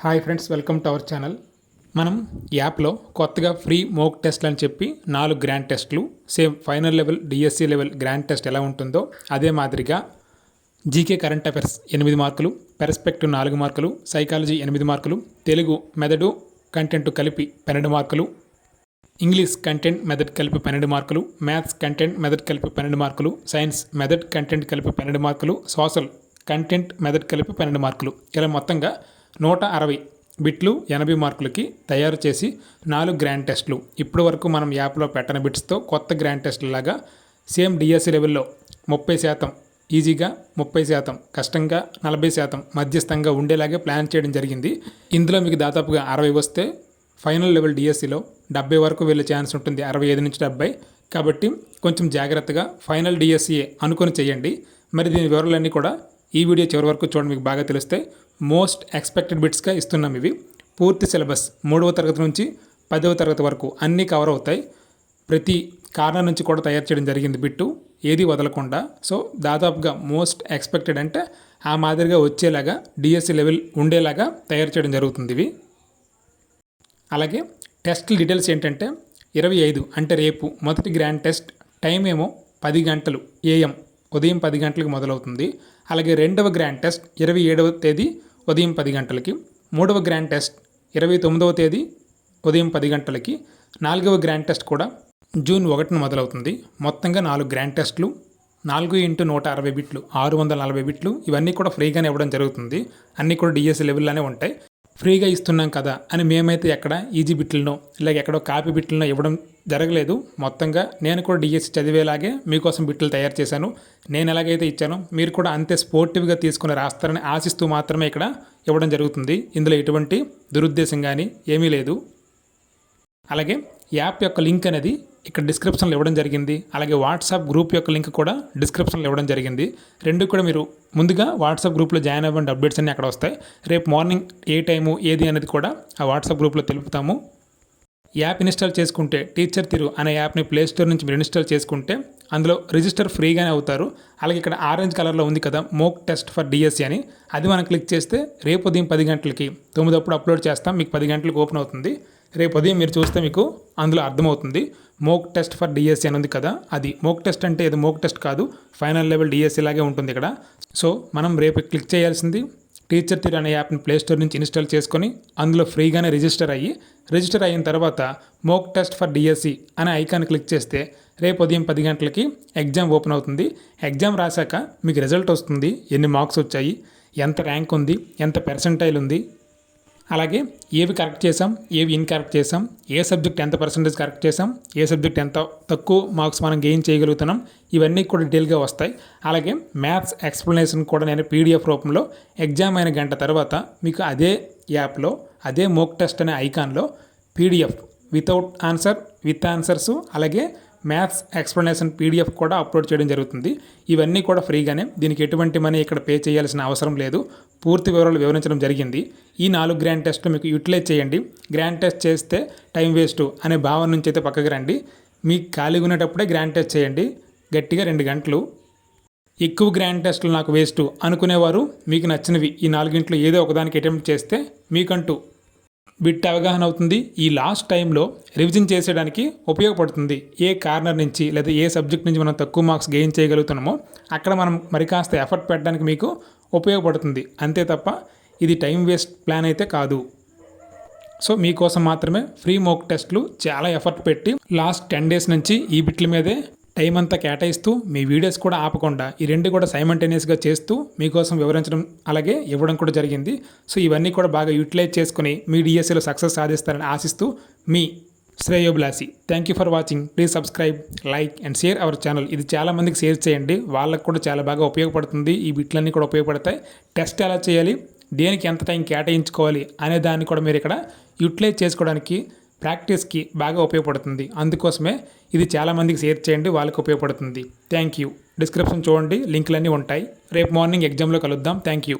Hi friends, welcome to our channel. మనం యాప్లో కొత్తగా ఫ్రీ మోక్ టెస్ట్లు అని చెప్పి 4 గ్రాండ్ టెస్ట్లు, same final level DSC level grand test ఎలా ఉంటుందో అదే మాదిరిగా జీకే కరెంట్ అఫైర్స్ 8 మార్కులు, పెర్స్పెక్టివ్ 4 మార్కులు, సైకాలజీ 8 మార్కులు, తెలుగు మెథడు కంటెంట్ కలిపి 12 మార్కులు, ఇంగ్లీష్ కంటెంట్ మెథడ్ కలిపి 12 మార్కులు, మ్యాథ్స్ కంటెంట్ మెథడ్ కలిపి 12 మార్కులు, సైన్స్ మెథడ్ కంటెంట్ కలిపి 12 మార్కులు, సోషల్ కంటెంట్ మెథడ్ కలిపి 12 మార్కులు, ఇలా మొత్తంగా 160 బిట్లు 80 మార్కులకి తయారు చేసి 4 గ్రాండ్ టెస్ట్లు. ఇప్పటి వరకు మనం యాప్లో పెట్టని బిట్స్తో కొత్త గ్రాండ్ టెస్ట్లు లాగా సేమ్ డిఎస్సి లెవెల్లో 30% ఈజీగా, 30% కష్టంగా, 40% మధ్యస్థంగా ఉండేలాగే ప్లాన్ చేయడం జరిగింది. ఇందులో మీకు దాదాపుగా 60 వస్తే ఫైనల్ లెవెల్ డిఎస్సిలో 70 వరకు వెళ్ళే ఛాన్స్ ఉంటుంది, 65 నుంచి 70. కాబట్టి కొంచెం జాగ్రత్తగా ఫైనల్ డిఎస్సిఏ అనుకొని చేయండి. మరి దీని వివరాలన్నీ కూడా ఈ వీడియో చివరి వరకు చూడండి, మీకు బాగా తెలుస్తాయి. మోస్ట్ ఎక్స్పెక్టెడ్ బిట్స్గా ఇస్తున్నాం ఇవి. పూర్తి సిలబస్ 3వ తరగతి నుంచి 10వ తరగతి వరకు అన్నీ కవర్ అవుతాయి. ప్రతి కార్నర్ నుంచి కూడా తయారు చేయడం జరిగింది బిట్టు, ఏది వదలకుండా. సో దాదాపుగా మోస్ట్ ఎక్స్పెక్టెడ్ అంటే ఆ మాదిరిగా వచ్చేలాగా డిఎస్సి లెవెల్ ఉండేలాగా తయారు చేయడం జరుగుతుంది ఇవి. అలాగే టెస్ట్ డీటెయిల్స్ ఏంటంటే 25 అంటే రేపు మొదటి గ్రాండ్ టెస్ట్ టైం ఏమో 10 గంటలు AM, ఉదయం 10 గంటలకు మొదలవుతుంది. అలాగే రెండవ గ్రాండ్ టెస్ట్ 27వ తేదీ ఉదయం 10 గంటలకి, మూడవ గ్రాండ్ టెస్ట్ 29వ తేదీ ఉదయం 10 గంటలకి, 4వ గ్రాండ్ టెస్ట్ కూడా జూన్ 1న మొదలవుతుంది. మొత్తంగా 4 గ్రాండ్ టెస్ట్లు, 4 × 160 బిట్లు, 640 బిట్లు, ఇవన్నీ కూడా ఫ్రీగానే ఇవ్వడం జరుగుతుంది. అన్నీ కూడా డిఎస్సి లెవెల్లోనే ఉంటాయి. ఫ్రీగా ఇస్తున్నాం కదా అని మేమైతే ఎక్కడ ఈజీ బిట్లనో లేక ఎక్కడో కాపీ బిట్లనో ఇవ్వడం జరగలేదు. మొత్తంగా నేను కూడా డిఎస్సి చదివేలాగే మీకోసం బిట్లు తయారు చేశాను. నేను ఎలాగైతే ఇచ్చానో మీరు కూడా అంతే స్పోర్టివ్గా తీసుకుని రాస్తారని ఆశిస్తూ మాత్రమే ఇక్కడ ఇవ్వడం జరుగుతుంది. ఇందులో ఎటువంటి దురుద్దేశం కానీ ఏమీ లేదు. అలాగే యాప్ యొక్క లింక్ అనేది ఇక్కడ డిస్క్రిప్షన్లో ఇవ్వడం జరిగింది. అలాగే వాట్సాప్ గ్రూప్ యొక్క లింక్ కూడా డిస్క్రిప్షన్లో ఇవ్వడం జరిగింది. రెండు కూడా మీరు ముందుగా వాట్సాప్ గ్రూప్లో జాయిన్ అవ్వండి, అప్డేట్స్ అన్నీ అక్కడ వస్తాయి. రేపు మార్నింగ్ ఏ టైము ఏది అనేది కూడా ఆ వాట్సాప్ గ్రూప్లో తెలుపుతాము. యాప్ ఇన్స్టాల్ చేసుకుంటే టీచర్ తిరు అనే యాప్ని ప్లేస్టోర్ నుంచి మీరు ఇన్స్టాల్ చేసుకుంటే అందులో రిజిస్టర్ ఫ్రీగానే అవుతారు. అలాగే ఇక్కడ ఆరెంజ్ కలర్లో ఉంది కదా మోక్ టెస్ట్ ఫర్ డిఎస్సి అని, అది మనం క్లిక్ చేస్తే రేపు ఉదయం 10 గంటలకి 9 అప్పుడు అప్లోడ్ చేస్తాం. మీకు 10 గంటలకు ఓపెన్ అవుతుంది. రేపు ఉదయం మీరు చూస్తే మీకు అందులో అర్థమవుతుంది. మోక్ టెస్ట్ ఫర్ డిఎస్సి అని ఉంది కదా, అది మోక్ టెస్ట్ అంటే ఇది మోక్ టెస్ట్ కాదు, ఫైనల్ లెవెల్ డిఎస్సి లాగే ఉంటుంది ఇక్కడ. సో మనం రేపు క్లిక్ చేయాల్సింది టీచర్ తిరు అనే యాప్ని ప్లేస్టోర్ నుంచి ఇన్స్టాల్ చేసుకొని అందులో ఫ్రీగానే రిజిస్టర్ అయిన తర్వాత మోక్ టెస్ట్ ఫర్ డిఎస్సి అనే ఐకాన్ క్లిక్ చేస్తే రేపు ఉదయం 10 గంటలకి ఎగ్జామ్ ఓపెన్ అవుతుంది. ఎగ్జామ్ రాశాక మీకు రిజల్ట్ వస్తుంది, ఎన్ని మార్క్స్ వచ్చాయి, ఎంత ర్యాంక్ ఉంది, ఎంత పర్సెంటైల్ ఉంది, అలాగే ఏవి కరెక్ట్ చేసాం, ఏవి ఇన్కరెక్ట్ చేసాం, ఏ సబ్జెక్ట్ ఎంత పర్సెంటేజ్ కరెక్ట్ చేసాం, ఏ సబ్జెక్ట్ ఎంత తక్కువ మార్క్స్ మనం గెయిన్ చేయగలుగుతున్నాం, ఇవన్నీ కూడా డీటెయిల్గా వస్తాయి. అలాగే మ్యాథ్స్ ఎక్స్ప్లెనేషన్ కూడా నేను PDF రూపంలో ఎగ్జామ్ అయిన గంట తర్వాత మీకు అదే యాప్లో అదే మోక్ టెస్ట్ అనే ఐకాన్లో PDF without answer, with answers, అలాగే మ్యాథ్స్ ఎక్స్ప్లెనేషన్ PDF కూడా అప్లోడ్ చేయడం జరుగుతుంది. ఇవన్నీ కూడా ఫ్రీగానే, దీనికి ఎటువంటి మనీ ఇక్కడ పే చేయాల్సిన అవసరం లేదు. పూర్తి వివరాలు వివరించడం జరిగింది. ఈ 4 గ్రాండ్ టెస్ట్లు మీకు యూటిలైజ్ చేయండి. గ్రాండ్ టెస్ట్ చేస్తే టైం వేస్ట్ అనే భావన నుంచి అయితే పక్కకి రండి. మీకు ఖాళీగా ఉన్నప్పుడే గ్రాండ్ టెస్ట్ చేయండి, గట్టిగా 2 గంటలు. ఎక్కువ గ్రాండ్ టెస్టులు నాకు వేస్ట్ అనుకునేవారు మీకు నచ్చినవి ఈ 4 ఏదో ఒకదానికి అటెంప్ట్ చేస్తే మీకంటూ బిట్ అవగాహన అవుతుంది. ఈ లాస్ట్ టైంలో రివిజన్ చేసేయడానికి ఉపయోగపడుతుంది. ఏ కార్నర్ నుంచి లేదా ఏ సబ్జెక్ట్ నుంచి మనం తక్కువ మార్క్స్ గెయిన్ చేయగలుగుతున్నామో అక్కడ మనం మరి కాస్త ఎఫర్ట్ పెట్టడానికి మీకు ఉపయోగపడుతుంది. అంతే తప్ప ఇది టైం వేస్ట్ ప్లాన్ అయితే కాదు. సో మీకోసం మాత్రమే ఫ్రీ మోక్ టెస్ట్లు చాలా ఎఫర్ట్ పెట్టి లాస్ట్ 10 డేస్ నుంచి ఈ బిట్ల మీదే టైం అంతా కేటాయిస్తూ మీ వీడియోస్ కూడా ఆపకుండా ఈ రెండు కూడా సైమల్టేనియస్గా చేస్తూ మీకోసం వివరించడం అలాగే ఇవ్వడం కూడా జరిగింది. సో ఇవన్నీ కూడా బాగా యూటిలైజ్ చేసుకుని మీ డిఎస్సిలో సక్సెస్ సాధిస్తారని ఆశిస్తూ మీ శ్రేయోభిలాషి. Thank you for watching. Please subscribe, like and share our channel. ఇది చాలామందికి షేర్ చేయండి, వాళ్ళకు కూడా చాలా బాగా ఉపయోగపడుతుంది. ఈ బిట్లన్నీ కూడా ఉపయోగపడతాయి. టెస్ట్ ఎలా చేయాలి, దేనికి ఎంత టైం కేటాయించుకోవాలి అనే దాన్ని కూడా మీరు ఇక్కడ యూటిలైజ్ చేసుకోవడానికి ప్రాక్టీస్కి బాగా ఉపయోగపడుతుంది. అందుకోసమే ఇది చాలామందికి షేర్ చేయండి, వాళ్ళకి ఉపయోగపడుతుంది. Thank you. డిస్క్రిప్షన్ చూడండి, లింకులన్నీ ఉంటాయి. రేపు మార్నింగ్ ఎగ్జామ్లో కలుద్దాం. Thank you.